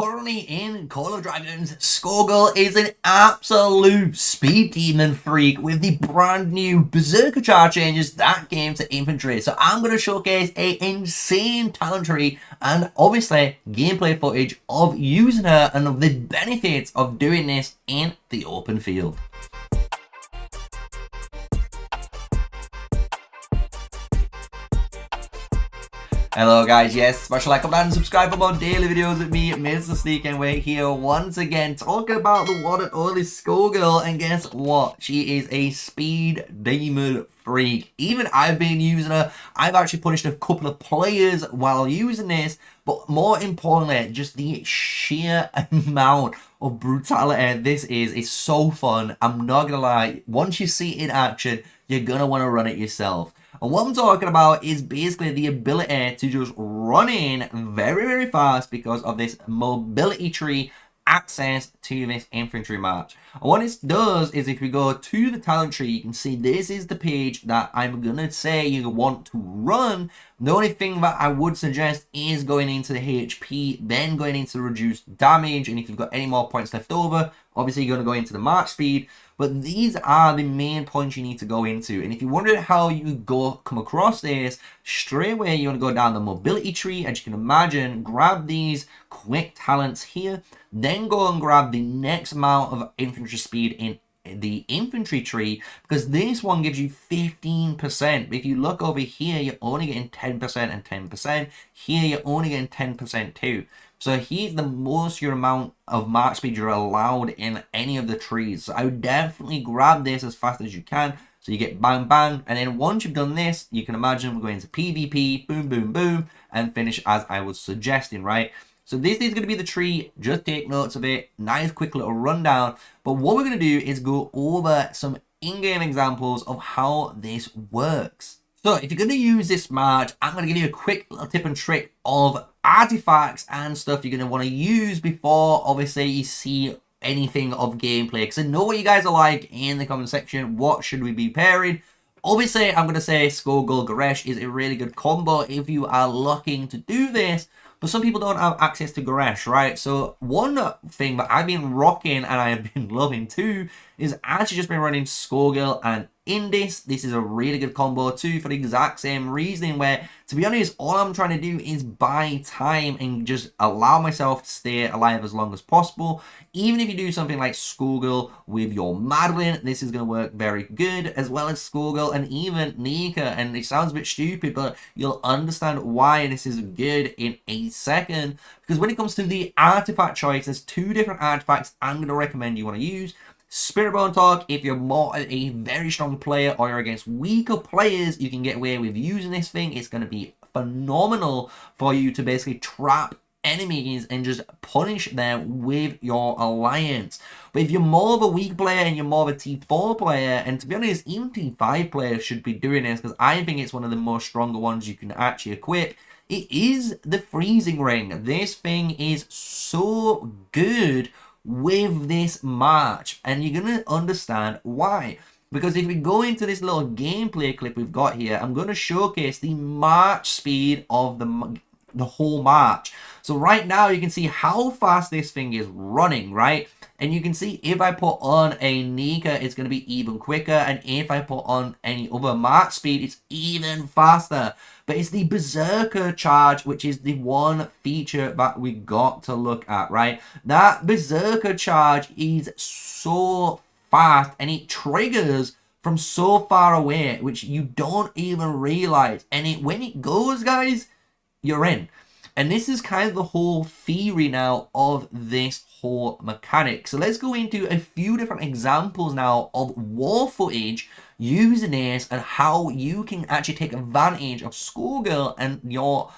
currently in Call of Dragons, Skogul is an absolute speed demon freak with the brand new Berserker charge changes that came to Infantry. So I'm going to showcase a insane talent tree and obviously gameplay footage of using her and of the benefits of doing this in the open field. Hello guys, yes, smash a like, comment and subscribe for more daily videos with me, MrSneakyy, and we're here once again talking about the one and only Skogul. And guess what? She is a speed demon freak. Even I've been using her. I've actually punished a couple of players while using this, but more importantly, just the sheer amount of brutality this is so fun. I'm not gonna lie, once you see it in action, you're gonna want to run it yourself. And what I'm talking about is basically the ability to just run in very, very fast because of this mobility tree access to this infantry march. And what this does is if we go to the talent tree, you can see this is the page that I'm going to say you want to run. The only thing that I would suggest is going into the HP, then going into reduced damage, and if you've got any more points left over, obviously you're going to go into the march speed. But these are the main points you need to go into. And if you wondered how you come across this, straight away you want to go down the mobility tree, as you can imagine, grab these quick talents here, then go and grab the next amount of infantry speed in the infantry tree, because this one gives you 15%. If you look over here, you're only getting 10% and 10%. Here you're only getting 10% too. So here's the most your amount of march speed you're allowed in any of the trees. So I would definitely grab this as fast as you can. So you get bang bang, and then once you've done this, you can imagine we're going to PvP, boom boom boom, and finish as I was suggesting, right? So this is going to be the tree. Just take notes of it. Nice quick little rundown. But what we're going to do is go over some in-game examples of how this works. So if you're going to use this march, I'm going to give you a quick little tip and trick of artifacts and stuff you're going to want to use before obviously you see anything of gameplay. Because I know what you guys are like in the comment section. What should we be pairing? Obviously, I'm going to say Skogul Goresh is a really good combo if you are looking to do this. But some people don't have access to Goresh, right? So one thing that I've been rocking and I have been loving too is actually just been running Skogul and Indis. This is a really good combo too for the exact same reasoning where, to be honest, all I'm trying to do is buy time and just allow myself to stay alive as long as possible. Even if you do something like Skogul with your Madeline, this is going to work very good, as well as Skogul and even Nika. And it sounds a bit stupid, but you'll understand why this is good in a second. Because when it comes to the artifact choice, there's two different artifacts I'm going to recommend you want to use. Spirit Bone Talk, if you're more a very strong player or you're against weaker players, you can get away with using this thing. It's going to be phenomenal for you to basically trap enemies and just punish them with your alliance. But if you're more of a weak player and you're more of a T4 player, and to be honest, even T5 players should be doing this because I think it's one of the most stronger ones you can actually equip. It is the Freezing Ring. This thing is so good with this march, and you're going to understand why. Because if we go into this little gameplay clip we've got here, I'm going to showcase the march speed of the whole march. So right now you can see how fast this thing is running, right? And you can see if I put on a Nika, it's going to be even quicker. And if I put on any other march speed, it's even faster. But it's the Berserker charge, which is the one feature that we got to look at, right? That Berserker charge is so fast and it triggers from so far away, which you don't even realize. And when it goes, guys, you're in. And this is kind of the whole theory now of this whole mechanic. So let's go into a few different examples now of war footage using this and how you can actually take advantage of Skogul and your,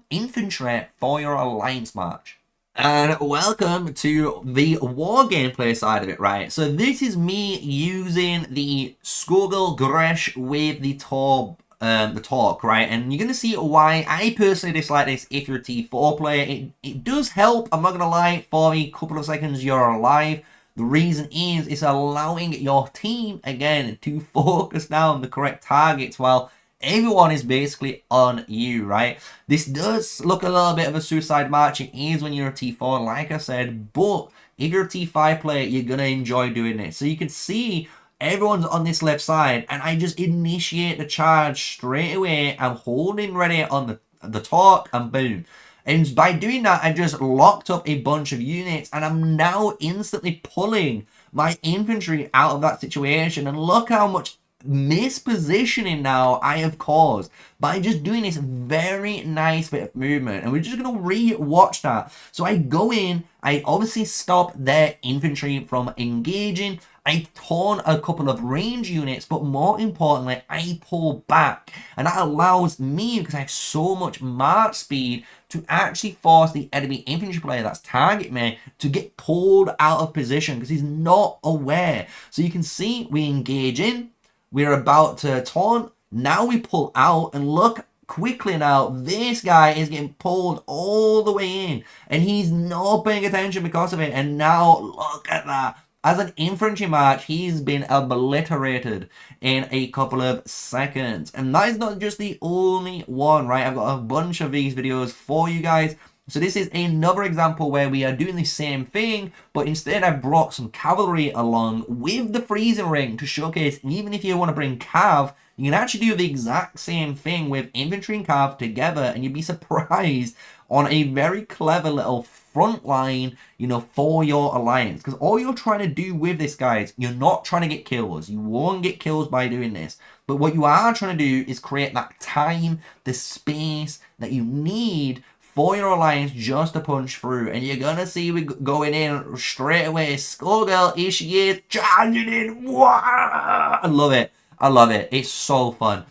infantry for your alliance march. And welcome to the war gameplay side of it, right? So this is me using the Skogul Goresh with the talk, right? And you're going to see why I personally dislike this if you're a T4 player. It does help, I'm not going to lie, for a couple of seconds you're alive. The reason is it's allowing your team, again, to focus down the correct targets while everyone is basically on you, right? This does look a little bit of a suicide march. It is when you're a T4, like I said, but if you're a T5 player, you're going to enjoy doing it. So you can see everyone's on this left side, and I just initiate the charge straight away. I'm holding ready on the torque, and boom. And by doing that, I just locked up a bunch of units, and I'm now instantly pulling my infantry out of that situation. And look how much mispositioning now I have caused by just doing this very nice bit of movement. And we're just going to re-watch that. So I go in, I obviously stop their infantry from engaging, I taunt a couple of range units, but more importantly, I pull back. And that allows me, because I have so much march speed, to actually force the enemy infantry player that's targeting me to get pulled out of position because he's not aware. So you can see we engage in, we're about to taunt, now we pull out, and look quickly now, this guy is getting pulled all the way in, and he's not paying attention because of it. And now look at that. As an infantry march, he's been obliterated in a couple of seconds. And that is not just the only one, right? I've got a bunch of these videos for you guys. So this is another example where we are doing the same thing, but instead I've brought some cavalry along with the freezing ring to showcase even if you want to bring cav, you can actually do the exact same thing with infantry and cav together, and you'd be surprised on a very clever little front line, you know, for your alliance. Because all you're trying to do with this, guys, you're not trying to get kills. You won't get kills by doing this. But what you are trying to do is create that time, the space that you need for your alliance just to punch through. And you're going to see we going in straight away. Skogul, here she is, charging in. Wow! I love it. I love it. It's so fun.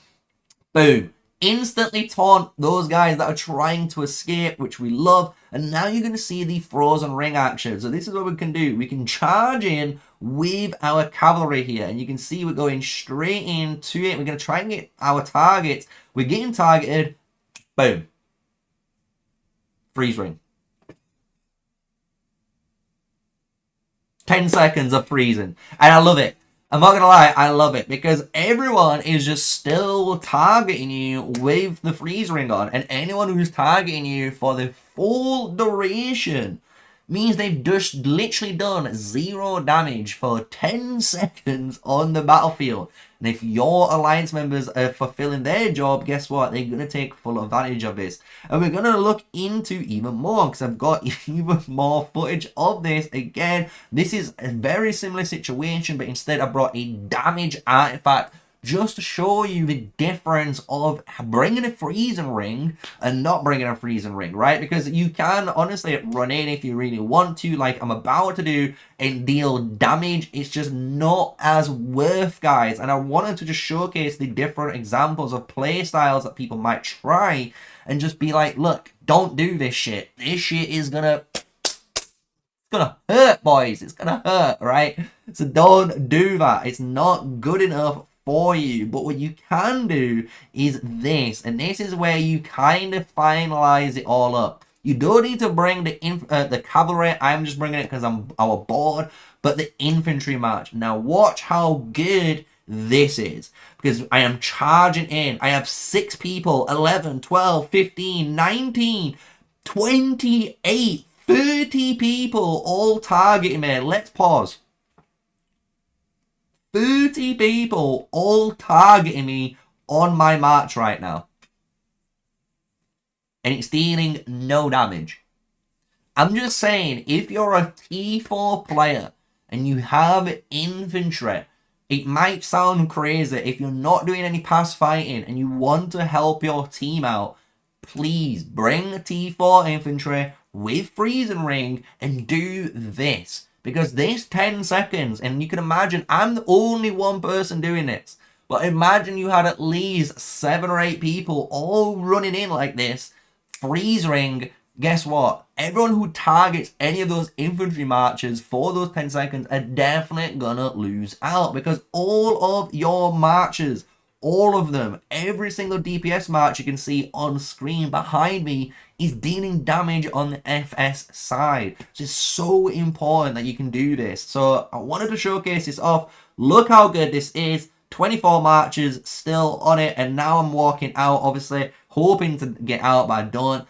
Boom. Instantly taunt those guys that are trying to escape, which we love. And now you're going to see the frozen ring action. So this is what we can do. We can charge in with our cavalry here. And you can see we're going straight into it. We're going to try and get our targets. We're getting targeted. Boom. Freeze ring. 10 seconds of freezing. And I love it. I'm not gonna lie, I love it because everyone is just still targeting you with the freeze ring on, and anyone who's targeting you for the full duration means they've just literally done 0 damage for 10 seconds on the battlefield. And if your alliance members are fulfilling their job, guess what? They're going to take full advantage of this. And we're going to look into even more because I've got even more footage of this. Again, this is a very similar situation, but instead I brought a damage artifact just to show you the difference of bringing a freezing ring and not bringing a freezing ring, right? Because you can honestly run in if you really want to, like I'm about to do, and deal damage. It's just not as worth, guys. And I wanted to just showcase the different examples of play styles that people might try and just be like, look, don't do this shit. This shit is gonna hurt, boys. It's gonna hurt, right? So don't do that. It's not good enough for you. But what you can do is this, and this is where you kind of finalize it all up. You don't need to bring the cavalry. I'm just bringing it because I'm our board, but the infantry march. Now watch how good this is, because I am charging in. I have 6 people, 11, 12, 15, 19, 28, 30 people all targeting me. Let's pause. 30 people all targeting me on my march right now. And it's dealing no damage. I'm just saying, if you're a T4 player and you have infantry, it might sound crazy. If you're not doing any pass fighting and you want to help your team out, please bring a T4 infantry with freezing ring and do this. Because this 10 seconds, and you can imagine, I'm the only one person doing this. But imagine you had at least 7 or 8 people all running in like this. Freeze ring, guess what? Everyone who targets any of those infantry marches for those 10 seconds are definitely gonna lose out. Because all of your marches, all of them, every single DPS march you can see on screen behind me is dealing damage on the FS side. So it's so important that you can do this. So I wanted to showcase this off. Look how good this is. 24 marches still on it, and now I'm walking out, obviously, hoping to get out, but I don't.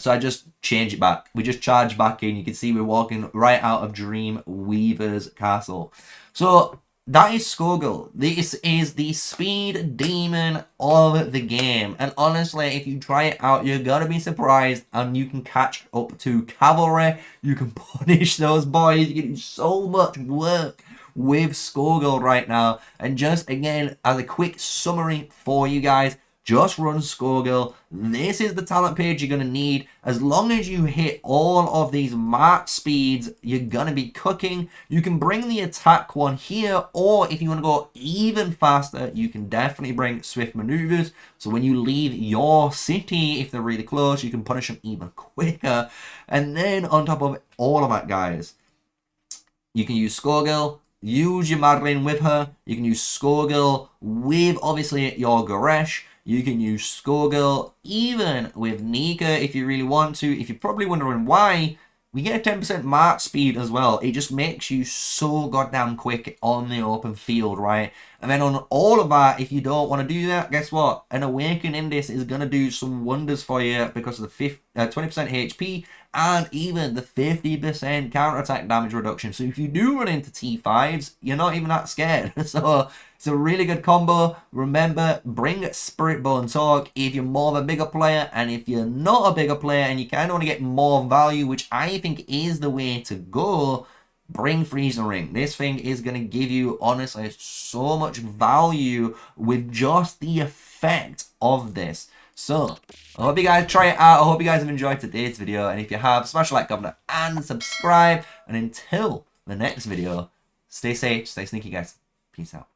So I just change it back. We just charge back in. You can see we're walking right out of Dreamweaver's castle. So that is Skogul. This is the speed demon of the game. And honestly, if you try it out, you're going to be surprised. And you can catch up to Cavalry. You can punish those boys. You can do so much work with Skogul right now. And just, again, as a quick summary for you guys, just run Skogul. This is the talent page you're going to need. As long as you hit all of these mark speeds, you're going to be cooking. You can bring the attack one here, or if you want to go even faster, you can definitely bring swift maneuvers. So when you leave your city, if they're really close, you can punish them even quicker. And then on top of all of that, guys, you can use Skogul. Use your Madeline with her. You can use Skogul with, obviously, your Goresh. You can use Skogul even with Nika if you really want to. If you're probably wondering why, we get a 10% march speed as well. It just makes you so goddamn quick on the open field, right? And then on all of that, if you don't want to do that, guess what? An Awakening this is going to do some wonders for you because of the 20% HP and even the 50% counterattack damage reduction. So if you do run into T5s, you're not even that scared. So it's a really good combo. Remember, bring Spirit Bone Talk if you're more of a bigger player, and if you're not a bigger player and you kind of want to get more value, which I think is the way to go, bring Freezing Ring. This thing is going to give you, honestly, so much value with just the effect of this. So, I hope you guys try it out. I hope you guys have enjoyed today's video. And if you have, smash the like button and subscribe. And until the next video, stay safe, stay sneaky, guys. Peace out.